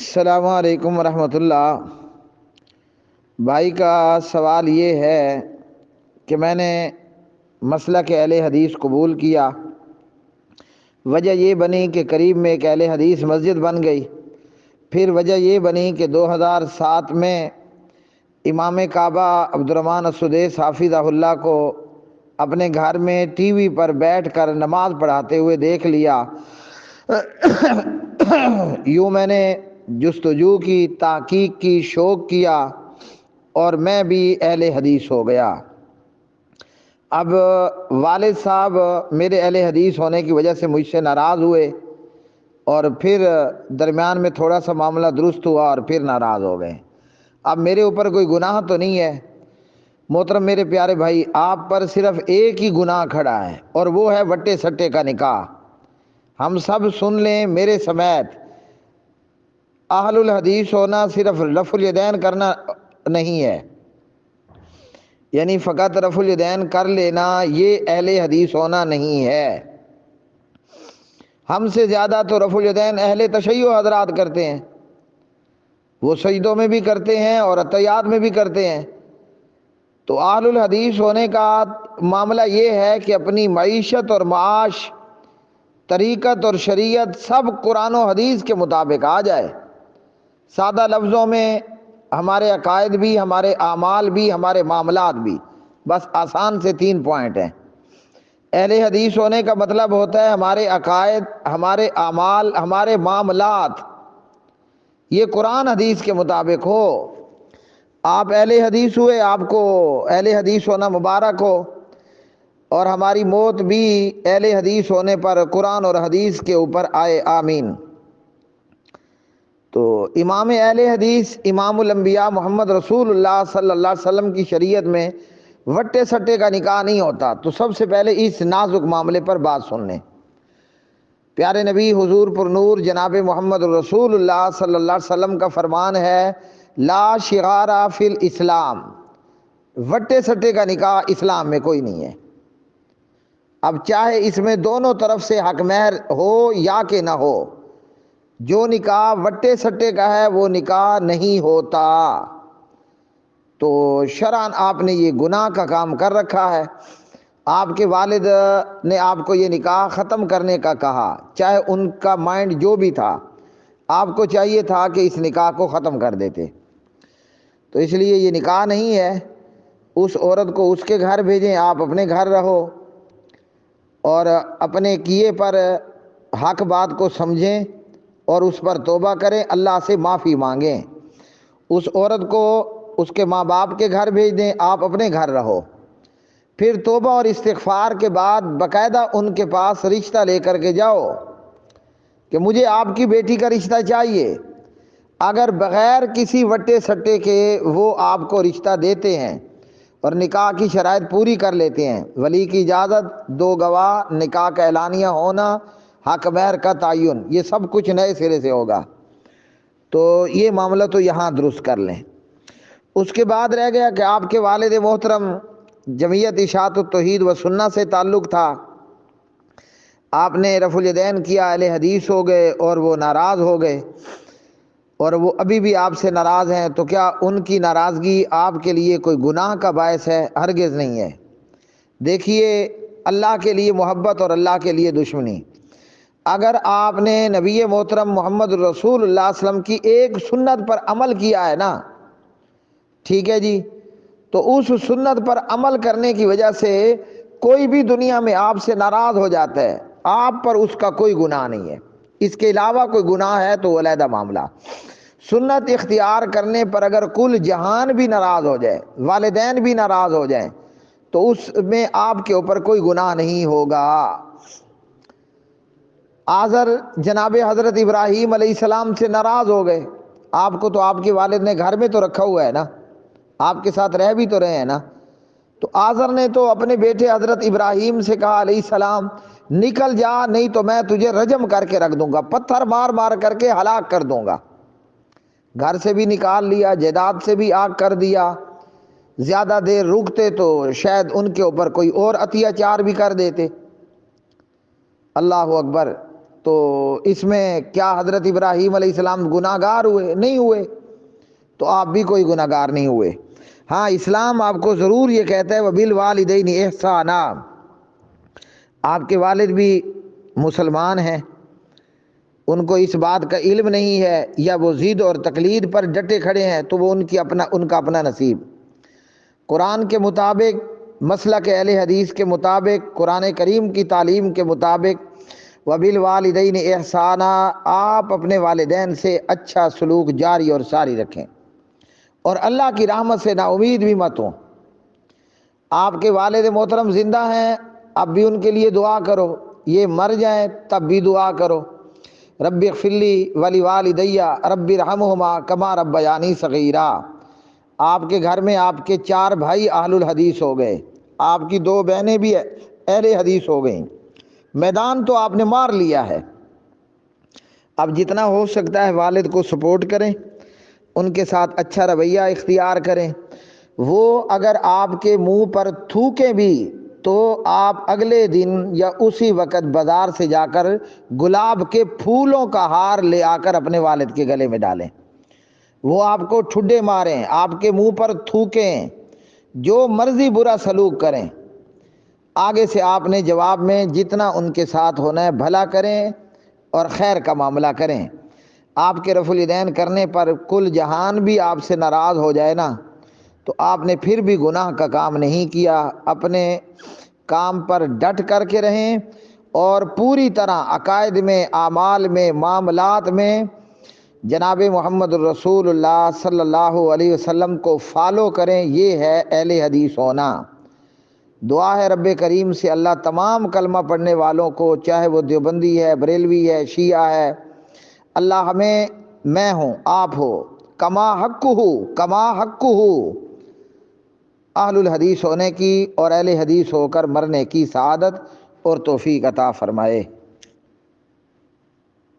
السلام علیکم ورحمۃ اللہ۔ بھائی کا سوال یہ ہے کہ میں نے مسلک اہل حدیث قبول کیا، وجہ یہ بنی کہ قریب میں ایک اہل حدیث مسجد بن گئی، پھر وجہ یہ بنی کہ 2007 میں امام کعبہ عبدالرحمن السدیس حافظہ اللہ کو اپنے گھر میں ٹی وی پر بیٹھ کر نماز پڑھاتے ہوئے دیکھ لیا۔ یوں میں نے جستجو کی، تحقیق کی، شوق کیا اور میں بھی اہل حدیث ہو گیا۔ اب والد صاحب میرے اہل حدیث ہونے کی وجہ سے مجھ سے ناراض ہوئے اور پھر درمیان میں تھوڑا سا معاملہ درست ہوا اور پھر ناراض ہو گئے۔ اب میرے اوپر کوئی گناہ تو نہیں ہے محترم میرے پیارے بھائی، آپ پر صرف ایک ہی گناہ کھڑا ہے اور وہ ہے وٹے سٹے کا نکاح۔ ہم سب سن لیں میرے سمیت، اہل الحدیث ہونا صرف رفع الیدین کرنا نہیں ہے، یعنی فقط رفع الیدین کر لینا یہ اہل حدیث ہونا نہیں ہے۔ ہم سے زیادہ تو رفع الیدین اہل تشیع حضرات کرتے ہیں، وہ سجدوں میں بھی کرتے ہیں اور عطیات میں بھی کرتے ہیں۔ تو اہل الحدیث ہونے کا معاملہ یہ ہے کہ اپنی معیشت اور معاش، طریقت اور شریعت سب قرآن و حدیث کے مطابق آ جائے۔ سادہ لفظوں میں ہمارے عقائد بھی، ہمارے اعمال بھی، ہمارے معاملات بھی، بس آسان سے 3 پوائنٹ ہیں۔ اہل حدیث ہونے کا مطلب ہوتا ہے ہمارے عقائد، ہمارے اعمال، ہمارے معاملات یہ قرآن حدیث کے مطابق ہو۔ آپ اہل حدیث ہوئے، آپ کو اہل حدیث ہونا مبارک ہو، اور ہماری موت بھی اہل حدیث ہونے پر قرآن اور حدیث کے اوپر آئے، آمین۔ تو امام اہل حدیث امام الانبیاء محمد رسول اللہ صلی اللہ علیہ وسلم کی شریعت میں وٹے سٹے کا نکاح نہیں ہوتا۔ تو سب سے پہلے اس نازک معاملے پر بات سن لیں۔ پیارے نبی حضور پر نور جناب محمد رسول اللہ صلی اللہ علیہ وسلم کا فرمان ہے، لا شغار فی الاسلام، وٹے سٹے کا نکاح اسلام میں کوئی نہیں ہے۔ اب چاہے اس میں دونوں طرف سے حق مہر ہو یا کہ نہ ہو، جو نکاح وٹے سٹے کا ہے وہ نکاح نہیں ہوتا۔ تو شرعاً آپ نے یہ گناہ کا کام کر رکھا ہے۔ آپ کے والد نے آپ کو یہ نکاح ختم کرنے کا کہا، چاہے ان کا مائنڈ جو بھی تھا، آپ کو چاہیے تھا کہ اس نکاح کو ختم کر دیتے۔ تو اس لیے یہ نکاح نہیں ہے۔ اس عورت کو اس کے گھر بھیجیں، آپ اپنے گھر رہو اور اپنے کیے پر حق بات کو سمجھیں اور اس پر توبہ کریں، اللہ سے معافی مانگیں۔ اس عورت کو اس کے ماں باپ کے گھر بھیج دیں، آپ اپنے گھر رہو۔ پھر توبہ اور استغفار کے بعد باقاعدہ ان کے پاس رشتہ لے کر کے جاؤ کہ مجھے آپ کی بیٹی کا رشتہ چاہیے۔ اگر بغیر کسی وٹے سٹے کے وہ آپ کو رشتہ دیتے ہیں اور نکاح کی شرائط پوری کر لیتے ہیں، ولی کی اجازت، 2 گواہ، نکاح کا اعلانیہ ہونا، حق مہر کا تعین، یہ سب کچھ نئے سرے سے ہوگا۔ تو یہ معاملہ تو یہاں درست کر لیں۔ اس کے بعد رہ گیا کہ آپ کے والد محترم جمعیت اشاعت التوحید و سنہ سے تعلق تھا، آپ نے رفع الیدین کیا، اہل حدیث ہو گئے اور وہ ناراض ہو گئے اور وہ ابھی بھی آپ سے ناراض ہیں۔ تو کیا ان کی ناراضگی آپ کے لیے کوئی گناہ کا باعث ہے؟ ہرگز نہیں ہے۔ دیکھیے، اللہ کے لیے محبت اور اللہ کے لیے دشمنی، اگر آپ نے نبی محترم محمد رسول اللہ صلی اللہ علیہ وسلم کی ایک سنت پر عمل کیا ہے نا، ٹھیک ہے جی، تو اس سنت پر عمل کرنے کی وجہ سے کوئی بھی دنیا میں آپ سے ناراض ہو جاتا ہے، آپ پر اس کا کوئی گناہ نہیں ہے۔ اس کے علاوہ کوئی گناہ ہے تو علیحدہ معاملہ۔ سنت اختیار کرنے پر اگر کل جہان بھی ناراض ہو جائے، والدین بھی ناراض ہو جائیں، تو اس میں آپ کے اوپر کوئی گناہ نہیں ہوگا۔ آزر جناب حضرت ابراہیم علیہ السلام سے ناراض ہو گئے، آپ کو تو آپ کے والد نے گھر میں تو رکھا ہوا ہے نا، آپ کے ساتھ رہ بھی تو رہے ہیں نا۔ تو آزر نے تو اپنے بیٹے حضرت ابراہیم سے کہا علیہ السلام، نکل جا نہیں تو میں تجھے رجم کر کے رکھ دوں گا، پتھر مار مار کر کے ہلاک کر دوں گا۔ گھر سے بھی نکال لیا، جائیداد سے بھی آگ کر دیا۔ زیادہ دیر رکتے تو شاید ان کے اوپر کوئی اور اتیاچار بھی کر دیتے۔ اللہ اکبر۔ تو اس میں کیا حضرت ابراہیم علیہ السلام گناہ گار ہوئے؟ نہیں ہوئے، تو آپ بھی کوئی گناہ گار نہیں ہوئے۔ ہاں اسلام آپ کو ضرور یہ کہتا ہے وبالوالدین احسانا، آپ کے والد بھی مسلمان ہیں، ان کو اس بات کا علم نہیں ہے یا وہ ضد اور تقلید پر ڈٹے کھڑے ہیں تو وہ ان کا اپنا نصیب۔ قرآن کے مطابق، مسلک اہل حدیث کے مطابق، قرآن کریم کی تعلیم کے مطابق وبالوالدین احسانا، آپ اپنے والدین سے اچھا سلوک جاری اور ساری رکھیں، اور اللہ کی رحمت سے نا امید بھی مت ہوں۔ آپ کے والد محترم زندہ ہیں، اب بھی ان کے لیے دعا کرو، یہ مر جائیں تب بھی دعا کرو، رب اغفر لی ولوالدی رب ارحمہما کما ربیانی صغیرا۔ آپ کے گھر میں آپ کے 4 بھائی اہل الحدیث ہو گئے، آپ کی 2 بہنیں بھی اہل حدیث ہو گئیں، میدان تو آپ نے مار لیا ہے۔ اب جتنا ہو سکتا ہے والد کو سپورٹ کریں، ان کے ساتھ اچھا رویہ اختیار کریں۔ وہ اگر آپ کے منہ پر تھوکیں بھی تو آپ اگلے دن یا اسی وقت بازار سے جا کر گلاب کے پھولوں کا ہار لے آ کر اپنے والد کے گلے میں ڈالیں۔ وہ آپ کو ٹھڈے ماریں، آپ کے منہ پر تھوکیں، جو مرضی برا سلوک کریں، آگے سے آپ نے جواب میں جتنا ان کے ساتھ ہونا ہے بھلا کریں اور خیر کا معاملہ کریں۔ آپ کے رفع الیدین کرنے پر کل جہان بھی آپ سے ناراض ہو جائے نا تو آپ نے پھر بھی گناہ کا کام نہیں کیا۔ اپنے کام پر ڈٹ کر کے رہیں اور پوری طرح عقائد میں، اعمال میں، معاملات میں جناب محمد الرسول اللہ صلی اللہ علیہ وسلم کو فالو کریں۔ یہ ہے اہل حدیث ہونا۔ دعا ہے رب کریم سے اللہ تمام کلمہ پڑھنے والوں کو، چاہے وہ دیوبندی ہے، بریلوی ہے، شیعہ ہے، اللہ ہمیں، میں ہوں، آپ ہو، کما حق ہو اہل الحدیث ہونے کی اور اہل حدیث ہو کر مرنے کی سعادت اور توفیق عطا فرمائے۔